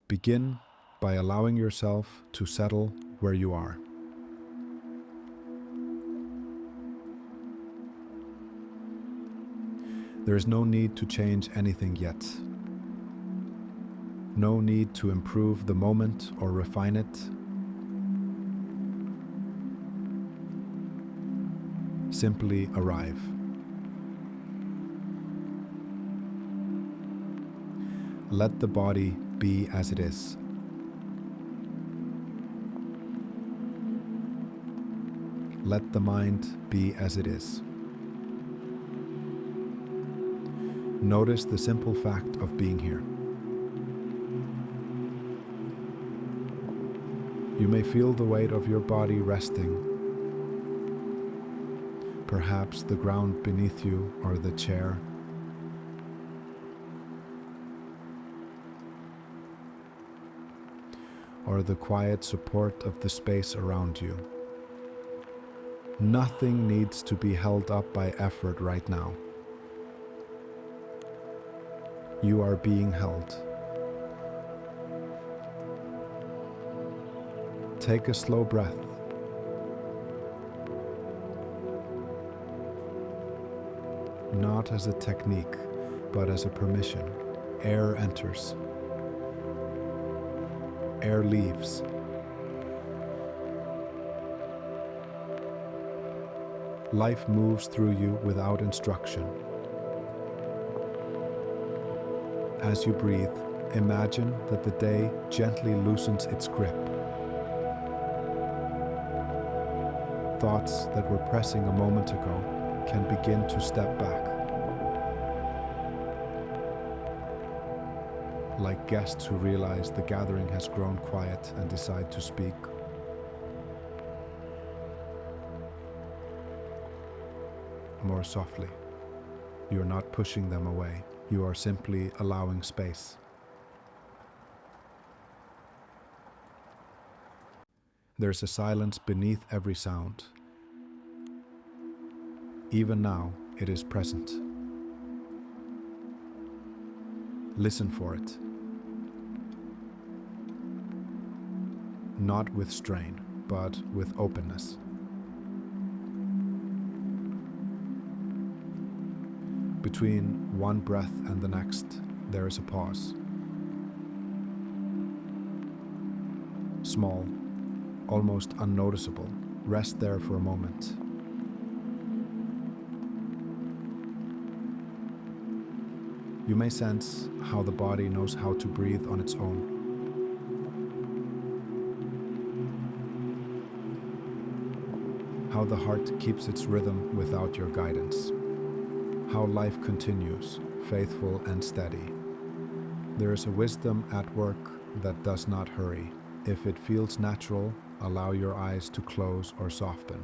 Begin by allowing yourself to settle where you are. There is no need to change anything yet. No need to improve the moment or refine it. Simply arrive. Let the body be as it is. Let the mind be as it is. Notice the simple fact of being here. You may feel the weight of your body resting, perhaps the ground beneath you or the chair. Or the quiet support of the space around you. Nothing needs to be held up by effort right now. You are being held. Take a slow breath. Not as a technique, but as a permission. Air enters. Air leaves. Life moves through you without instruction. As you breathe, imagine that the day gently loosens its grip. Thoughts that were pressing a moment ago can begin to step back. Like guests who realize the gathering has grown quiet and decide to speak. More softly. You are not pushing them away. You are simply allowing space. There's a silence beneath every sound. Even now, it is present. Listen for it. Not with strain, but with openness. Between one breath and the next, there is a pause. Small, almost unnoticeable. Rest there for a moment. You may sense how the body knows how to breathe on its own. How the heart keeps its rhythm without your guidance. How life continues, faithful and steady. There is a wisdom at work that does not hurry. If it feels natural, allow your eyes to close or soften.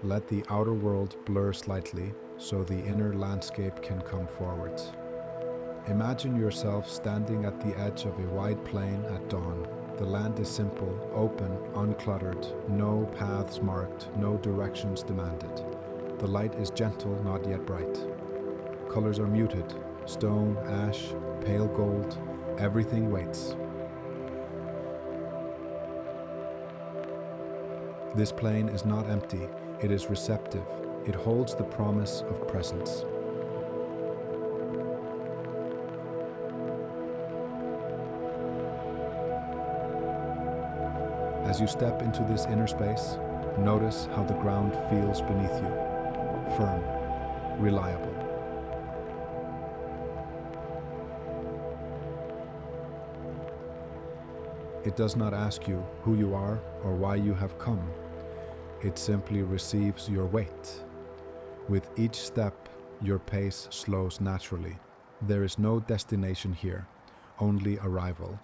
Let the outer world blur slightly so the inner landscape can come forward. Imagine yourself standing at the edge of a wide plain at dawn. The land is simple, open, uncluttered, no paths marked, no directions demanded. The light is gentle, not yet bright. Colors are muted, stone, ash, pale gold, everything waits. This plain is not empty, it is receptive. It holds the promise of presence. As you step into this inner space, notice how the ground feels beneath you. Firm, reliable. It does not ask you who you are or why you have come. It simply receives your weight. With each step, your pace slows naturally. There is no destination here, only arrival.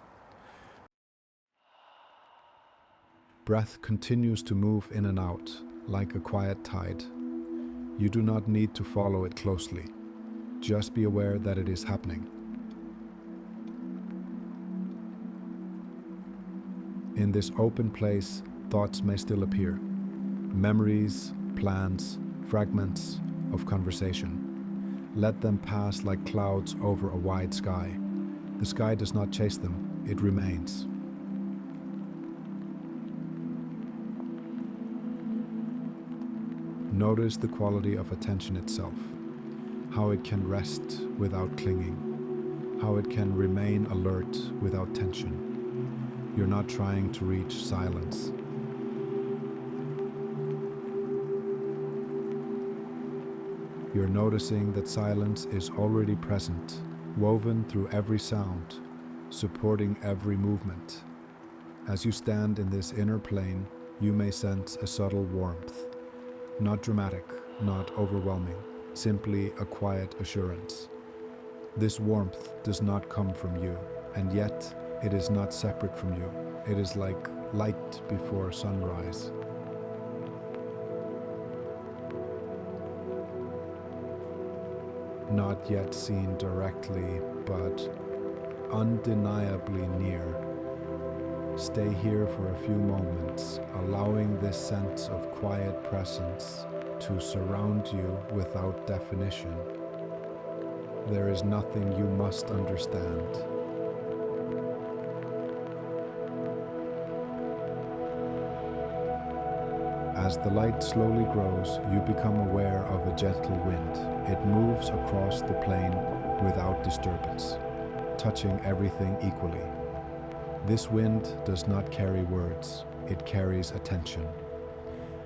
Breath continues to move in and out, like a quiet tide. You do not need to follow it closely. Just be aware that it is happening. In this open place, thoughts may still appear. Memories, plans, fragments of conversation. Let them pass like clouds over a wide sky. The sky does not chase them, it remains. Notice the quality of attention itself, how it can rest without clinging, how it can remain alert without tension. You're not trying to reach silence. You're noticing that silence is already present, woven through every sound, supporting every movement. As you stand in this inner plane, you may sense a subtle warmth. Not dramatic, not overwhelming, simply a quiet assurance. This warmth does not come from you, and yet it is not separate from you. It is like light before sunrise. Not yet seen directly, but undeniably near. Stay here for a few moments, allowing this sense of quiet presence to surround you without definition. There is nothing you must understand. As the light slowly grows, you become aware of a gentle wind. It moves across the plain without disturbance, touching everything equally. This wind does not carry words, it carries attention.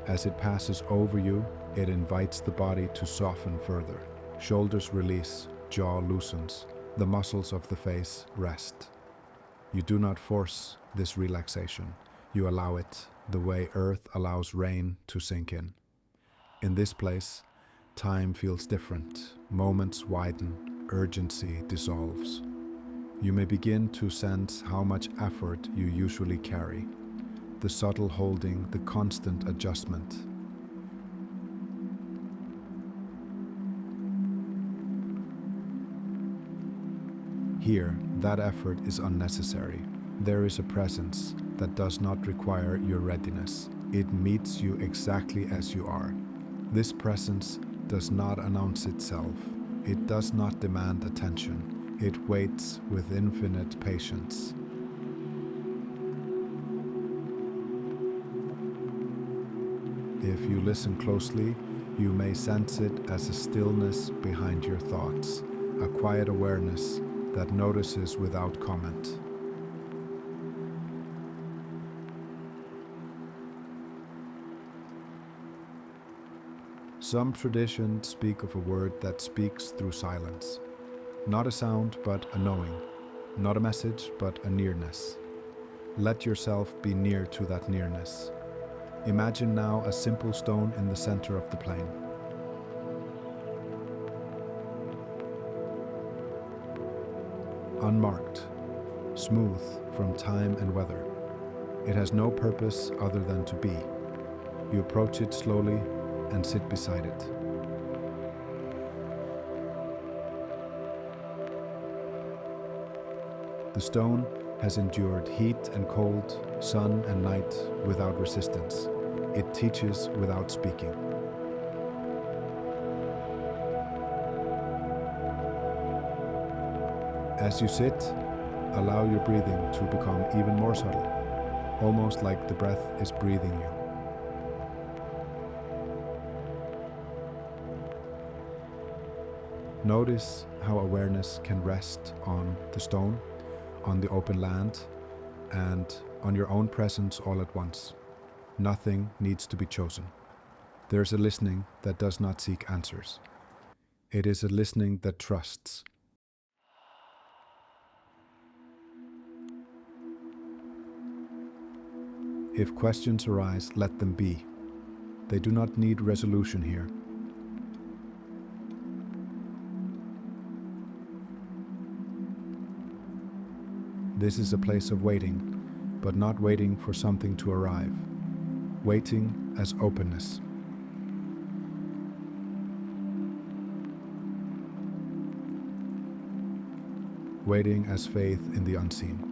As it passes over you, it invites the body to soften further. Shoulders release, jaw loosens, the muscles of the face rest. You do not force this relaxation, you allow it, the way earth allows rain to sink in. In this place, time feels different, moments widen, urgency dissolves. You may begin to sense how much effort you usually carry, the subtle holding, the constant adjustment. Here, that effort is unnecessary. There is a presence that does not require your readiness. It meets you exactly as you are. This presence does not announce itself. It does not demand attention. It waits with infinite patience. If you listen closely, you may sense it as a stillness behind your thoughts, a quiet awareness that notices without comment. Some traditions speak of a word that speaks through silence. Not a sound, but a knowing. Not a message, but a nearness. Let yourself be near to that nearness. Imagine now a simple stone in the center of the plain. Unmarked, smooth from time and weather. It has no purpose other than to be. You approach it slowly and sit beside it. The stone has endured heat and cold, sun and night without resistance. It teaches without speaking. As you sit, allow your breathing to become even more subtle, almost like the breath is breathing you. Notice how awareness can rest on the stone, on the open land, and on your own presence all at once. Nothing needs to be chosen. There's a listening that does not seek answers. It is a listening that trusts. If questions arise, let them be. They do not need resolution here. This is a place of waiting, but not waiting for something to arrive. Waiting as openness. Waiting as faith in the unseen.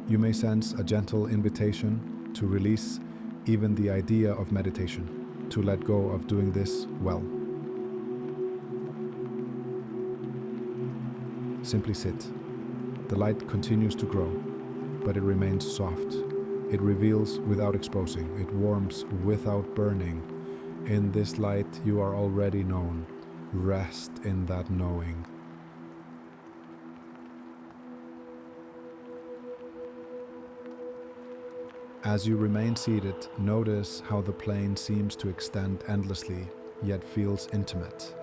You may sense a gentle invitation to release even the idea of meditation, to let go of doing this well. Simply sit. The light continues to grow, but it remains soft. It reveals without exposing. It warms without burning. In this light you are already known. Rest in that knowing. As you remain seated, notice how the plane seems to extend endlessly, yet feels intimate.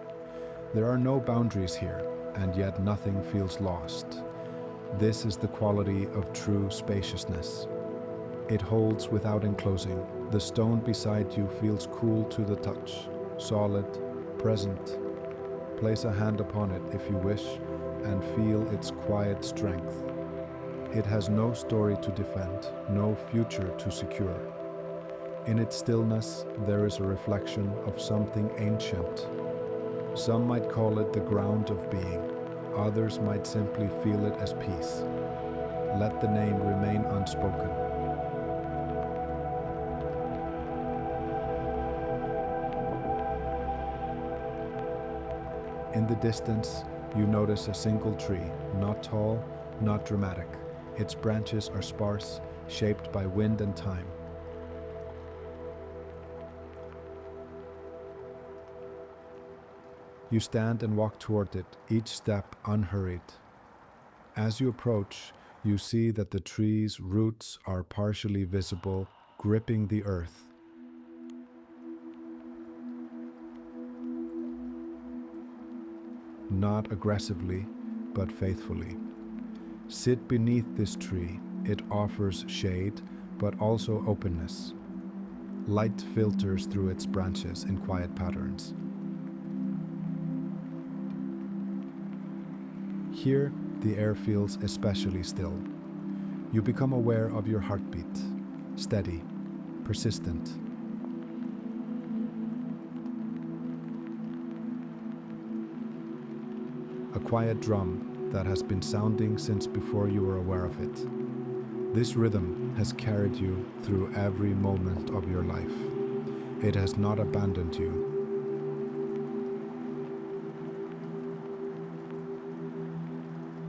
There are no boundaries here, and yet nothing feels lost. This is the quality of true spaciousness. It holds without enclosing. The stone beside you feels cool to the touch, solid, present. Place a hand upon it if you wish, and feel its quiet strength. It has no story to defend, no future to secure. In its stillness, there is a reflection of something ancient. Some might call it the ground of being. Others might simply feel it as peace. Let the name remain unspoken. In the distance, you notice a single tree, not tall, not dramatic. Its branches are sparse, shaped by wind and time. You stand and walk toward it, each step unhurried. As you approach, you see that the tree's roots are partially visible, gripping the earth. Not aggressively, but faithfully. Sit beneath this tree. It offers shade, but also openness. Light filters through its branches in quiet patterns. Here, the air feels especially still. You become aware of your heartbeat, steady, persistent. A quiet drum that has been sounding since before you were aware of it. This rhythm has carried you through every moment of your life. It has not abandoned you.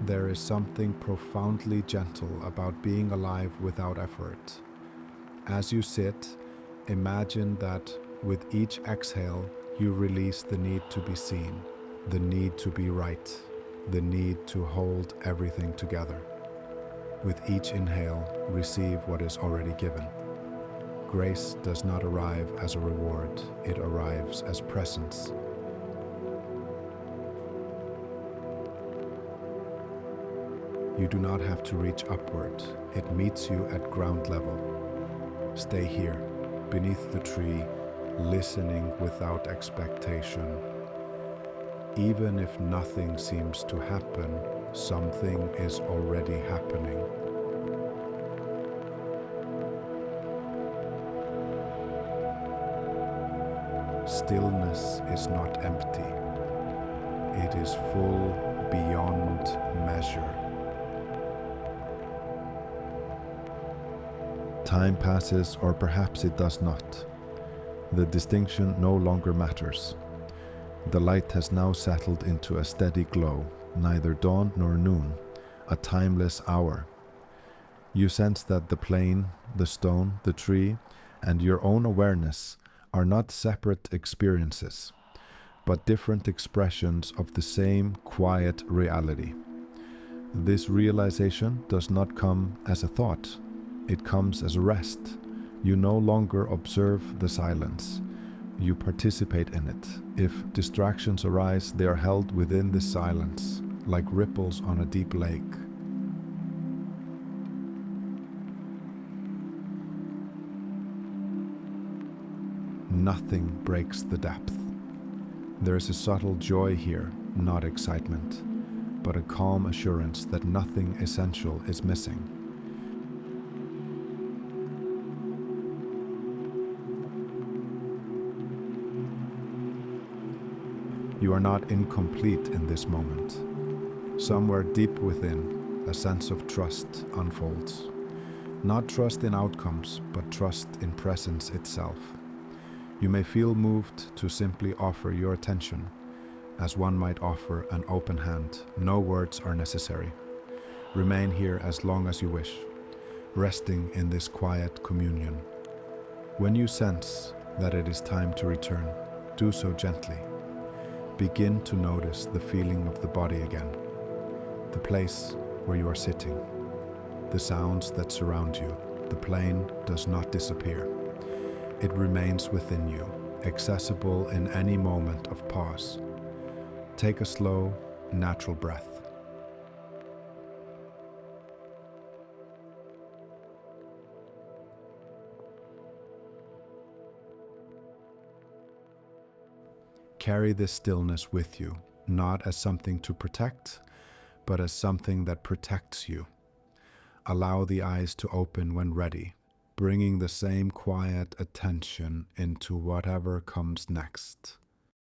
There is something profoundly gentle about being alive without effort. As you sit, imagine that with each exhale, you release the need to be seen, the need to be right, the need to hold everything together. With each inhale, receive what is already given. Grace does not arrive as a reward, it arrives as presence. You do not have to reach upward, it meets you at ground level. Stay here, beneath the tree, listening without expectation. Even if nothing seems to happen, something is already happening. Stillness is not empty. It is full beyond measure. Time passes, or perhaps it does not. The distinction no longer matters. The light has now settled into a steady glow, neither dawn nor noon, a timeless hour. You sense that the plane, the stone, the tree, and your own awareness are not separate experiences, but different expressions of the same quiet reality. This realization does not come as a thought, it comes as a rest. You no longer observe the silence. You participate in it. If distractions arise, they are held within the silence, like ripples on a deep lake. Nothing breaks the depth. There is a subtle joy here, not excitement, but a calm assurance that nothing essential is missing. You are not incomplete in this moment. Somewhere deep within, a sense of trust unfolds. Not trust in outcomes, but trust in presence itself. You may feel moved to simply offer your attention. as one might offer an open hand. No words are necessary. Remain here as long as you wish, resting in this quiet communion. When you sense that it is time to return, do so gently. Begin to notice the feeling of the body again, the place where you are sitting, the sounds that surround you. The plane does not disappear. It remains within you, accessible in any moment of pause. Take a slow, natural breath. Carry this stillness with you, not as something to protect, but as something that protects you. Allow the eyes to open when ready, bringing the same quiet attention into whatever comes next.